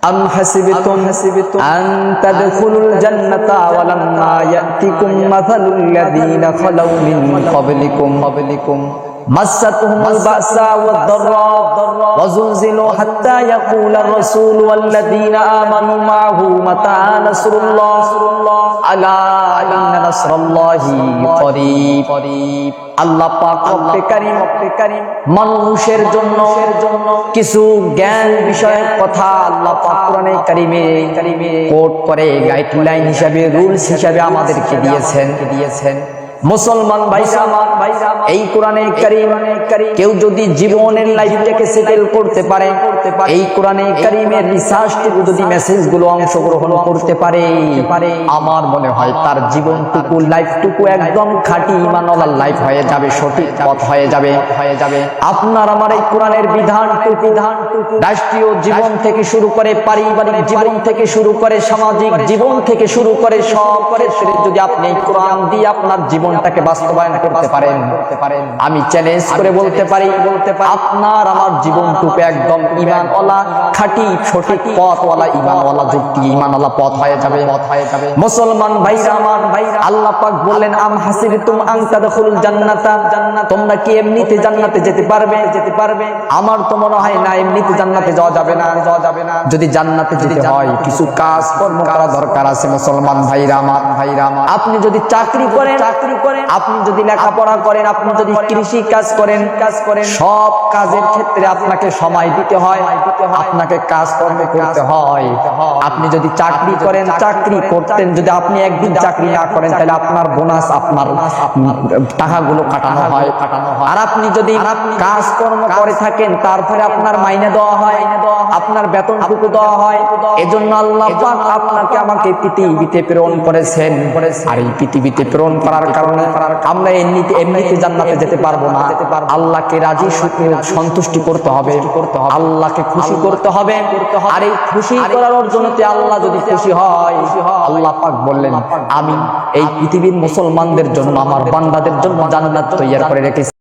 أم حسبتم أن تدخلوا الجنة ولما يأتكم مثل الذين خلوا من قبلكم مستهم البأساء والضراء وزلزلوا حتى يقول الرسول والذين آمنوا معه متى نصر الله ألا إن نصر الله قريب আল্লাহ পাক রব্বে কারীম মানুষের জন্য কিছু জ্ঞান বিষয়ক কথা আল্লাহ পাক কোরআনে কারীমে কোট করে গাইডলাইন হিসাবে রুলস হিসাবে আমাদেরকে দিয়েছেন মুসলমান ভাইরা এই কোরআনে কারীম কেউ যদি জীবনের লাইফটাকে সেটেল করতে পারে এই কোরআনে কারীমের রিসার্চটুকু যদি মেসেজগুলো অংশগ্রহণ করতে পারে আমার মনে হয় তার জীবনটুকু লাইফটুকু একদম খাঁটি ঈমানওয়ালার লাইফ হয়ে যাবে, সঠিক পথ হয়ে যাবে। আপনার আমার এই কোরআনের বিধানটুকু রাষ্ট্রীয় জীবন থেকে শুরু করে পারিবারিক জীবন থেকে শুরু করে সামাজিক জীবন থেকে শুরু করে সব ক্ষেত্রে যদি আপনি এই কোরআন দিয়ে আপনার জীবনটাকে বাস্তবায়ন করতে পারেন, আমি চ্যালেঞ্জ করে বলতে পারি আপনার আমার জীবনটুকু একদম ঈমানওয়ালা খাঁটি সঠিক পথওয়ালা ঈমানওয়ালা যুক্তি ঈমানওয়ালা পথ হয়ে যাবে। মুসলমান ভাইরা আমার আল্লাহ পাক বললেন আম হাসিবতুম আন তাদখুলুল জান্নাতা, তোমরা কি এমনিতে জান্নাতে যেতে পারবে? আমার তো মনে হয় না এমনিতে জান্নাতে যাওয়া যাবে না। যদি জান্নাতে যেতে হয় কিছু কাজ কর্ম করা দরকার আছে। মুসলমান ভাইরা আমার আপনি যদি চাকরি করেন, আপনি যদি লেখাপড়া করেন, আপনি যদি কৃষি কাজ করেন, সব কাজের ক্ষেত্রে আপনাকে সময় দিতে হয়, আপনাকে কাজকর্ম করতে হয়। আপনি যদি চাকরি করেন, চাকরি করতেন, যদি আপনি একদিন চাকরি না করেন তাহলে আপনার বোনাস আপনার টাকাগুলো কাটানো হয়। আর আপনি যদি কাজকর্ম করে থাকেন তারপরে আপনার মাইনে দেওয়া হয়, আপনার বেতনটুকু দেওয়া হয়। এজন্য আল্লাহ পাক আপনাকে আমাকে পৃথিবীতে প্রেরণ করেছেন। আর এই পৃথিবীতে প্রেরণ করার কারণে আমরা এমনিতে জান্নাতে যেতে পারবো না। আল্লাহকে রাজি সন্তুষ্টি করতে হবে, আল্লাহকে খুশি করতে হবে। আর এই খুশি করার জন্যতে আল্লাহ যদি খুশি হয়, আল্লাহ পাক বললেন আমি এই পৃথিবীর মুসলমানদের জন্য আমার বান্দাদের জন্য জান্নাত তৈরি করে রেখেছি।